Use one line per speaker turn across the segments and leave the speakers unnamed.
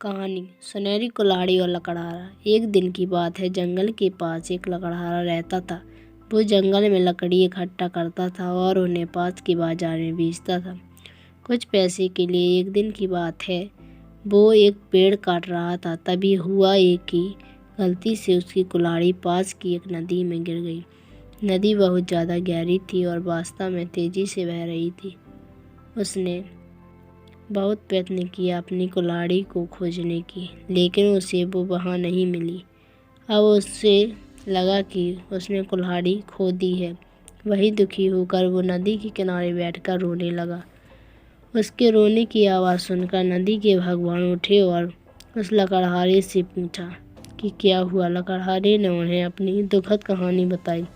कहानी सुनहरी कुल्हाड़ी और लकड़हारा। एक दिन की बात है, जंगल के पास एक लकड़हारा रहता था। वो जंगल में लकड़ी इकट्ठा करता था और उन्हें पास के बाजार में बेचता था कुछ पैसे के लिए। एक दिन की बात है, वो एक पेड़ काट रहा था। तभी हुआ ये कि गलती से उसकी कुल्हाड़ी पास की एक नदी में गिर गई। नदी बहुत ज़्यादा गहरी थी और वास्तव में तेज़ी से बह रही थी। उसने बहुत प्रयत्न किया अपनी कुल्हाड़ी को खोजने की, लेकिन उसे वो वहाँ नहीं मिली। अब उससे लगा कि उसने कुल्हाड़ी खो दी है। वही दुखी होकर वो नदी के किनारे बैठकर रोने लगा। उसके रोने की आवाज़ सुनकर नदी के भगवान उठे और उस लकड़हारे से पूछा कि क्या हुआ। लकड़हारे ने उन्हें अपनी दुखद कहानी बताई।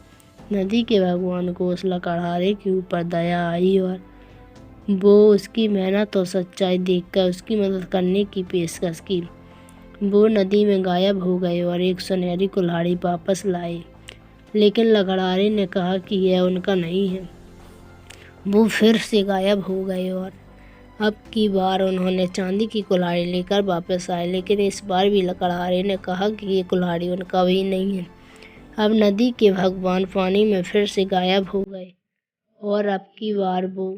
नदी के भगवान को उस लकड़हारे के ऊपर दया आई और वो उसकी मेहनत और सच्चाई देखकर उसकी मदद करने की पेशकश की। वो नदी में गायब हो गए और एक सुनहरी कुल्हाड़ी वापस लाए, लेकिन लकड़हारे ने कहा कि यह उनका नहीं है। वो फिर से गायब हो गए और अब की बार उन्होंने चांदी की कुल्हाड़ी लेकर वापस आए, लेकिन इस बार भी लकड़हारे ने कहा कि ये कुल्हाड़ी उनका भी नहीं है। अब नदी के भगवान पानी में फिर से गायब हो गए और अब की बार वो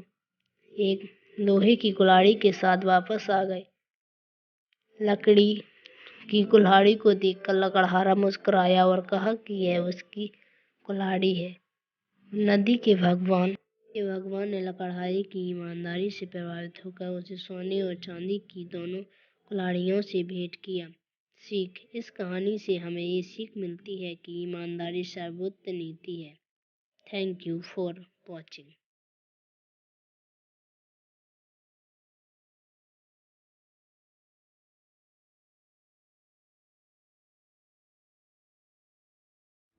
एक लोहे की कुल्हाड़ी के साथ वापस आ गए। लकड़ी की कुल्हाड़ी को देखकर लकड़हारा मुस्कुराया और कहा कि यह उसकी कुल्हाड़ी है। नदी के भगवान ने लकड़हारे की ईमानदारी से प्रभावित होकर उसे सोने और चांदी की दोनों कुल्हाड़ियों से भेंट किया। सीख। इस कहानी से हमें ये सीख मिलती है कि ईमानदारी सर्वोच्च नीति है। Thank you for watching.